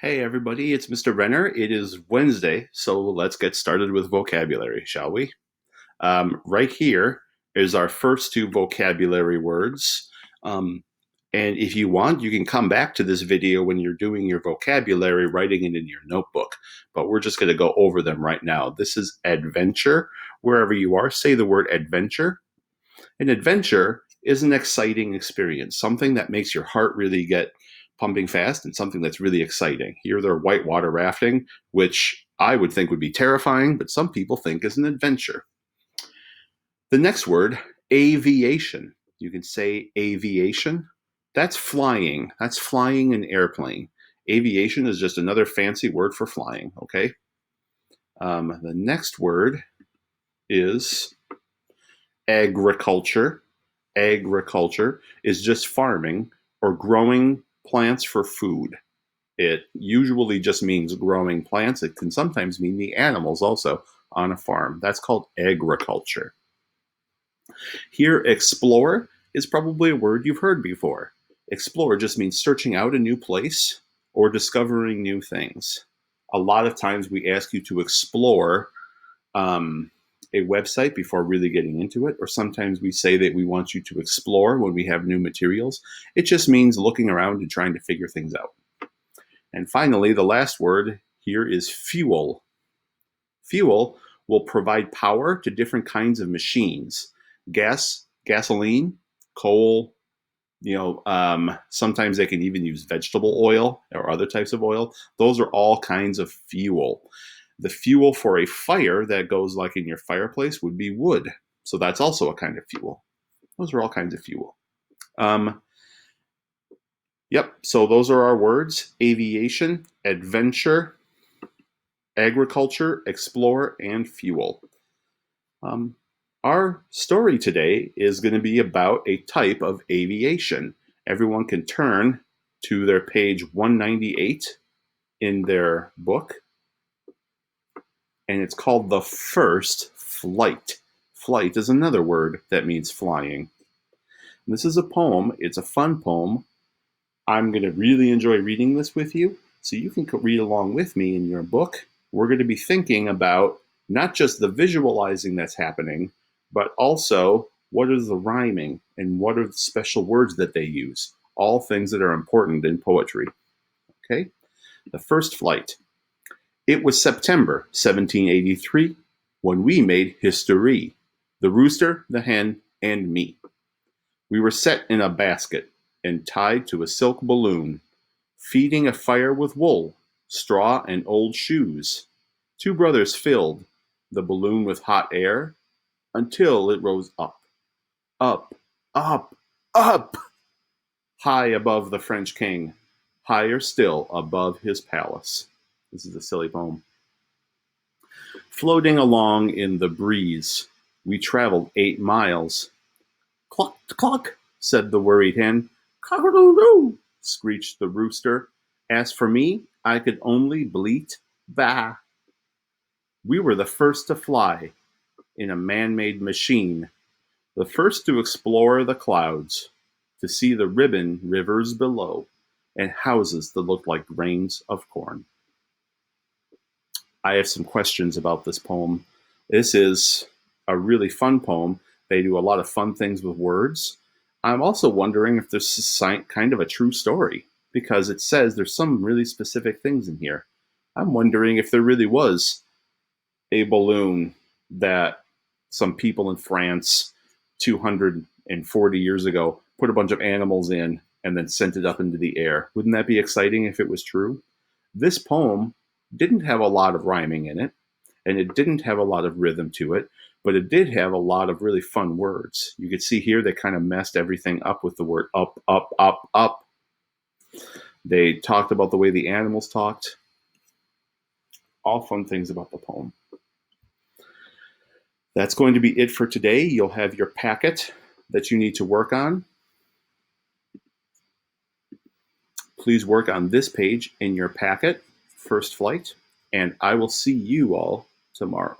Hey everybody, it's Mr. Renner. It is Wednesday, so let's get started with vocabulary, shall we? Right here is our first two vocabulary words. Um, and if you want, you can come back to this video when you're doing your vocabulary, writing it in your notebook. But we're just going to go over them right now. This is adventure. Wherever you are, say the word adventure. An adventure is an exciting experience, something that makes your heart really get pumping fast and something that's really exciting. Here they're whitewater rafting, which I would think would be terrifying, but some people think is an adventure. The next word, aviation. You can say aviation. That's flying. That's flying an airplane. Aviation is just another fancy word for flying, okay? The next word is agriculture. Agriculture is just farming or growing plants for food. It usually just means growing plants. It can sometimes mean the animals also on a farm. That's called agriculture. Here, explore is probably a word you've heard before. Explore just means searching out a new place or discovering new things. A lot of times we ask you to explore um, a website before really getting into it, or sometimes we say that we want you to explore when we have new materials. It just means looking around and trying to figure things out. And finally, the last word here is fuel. Fuel will provide power to different kinds of machines. Gasoline, coal, sometimes they can even use vegetable oil or other types of oil. Those are all kinds of fuel. The fuel for a fire that goes like in your fireplace would be wood. So that's also a kind of fuel. Those are all kinds of fuel. Yep, so those are our words: aviation, adventure, agriculture, explore, and fuel. Um, our story today is going to be about a type of aviation. Everyone can turn to their page 198 in their book, and it's called The First Flight. Flight is another word that means flying. This is a poem. It's a fun poem. I'm going to really enjoy reading this with you, so you can read along with me in your book. We're going to be thinking about not just the visualizing that's happening, but also what is the rhyming and what are the special words that they use. All things that are important in poetry. Okay? The First Flight. It was September 1783 when we made history. The rooster, the hen, and me. We were set in a basket and tied to a silk balloon, feeding a fire with wool, straw, and old shoes. Two brothers filled the balloon with hot air until it rose up, up, up, up, high above the French king, higher still above his palace. This is a silly poem. Floating along in the breeze, we traveled 8 miles. Cluck, cluck, said the worried hen. Cock-a-doodle, screeched the rooster. As for me, I could only bleat, bah. We were the first to fly in a man-made machine, the first to explore the clouds, to see the ribbon rivers below, and houses that looked like grains of corn. I have some questions about this poem. This is a really fun poem. They do a lot of fun things with words. I'm also wondering if this is kind of a true story, because it says there's some really specific things in here. I'm wondering if there really was a balloon that some people in France 240 years ago put a bunch of animals in and then sent it up into the air. Wouldn't that be exciting if it was true? This poem didn't have a lot of rhyming in it, and it didn't have a lot of rhythm to it, but it did have a lot of really fun words. You could see here they kind of messed everything up with the word up, up, up, up. They talked about the way the animals talked. All fun things about the poem. That's going to be it for today. You'll have your packet that you need to work on. Please work on this page in your packet, First Flight, and I will see you all tomorrow.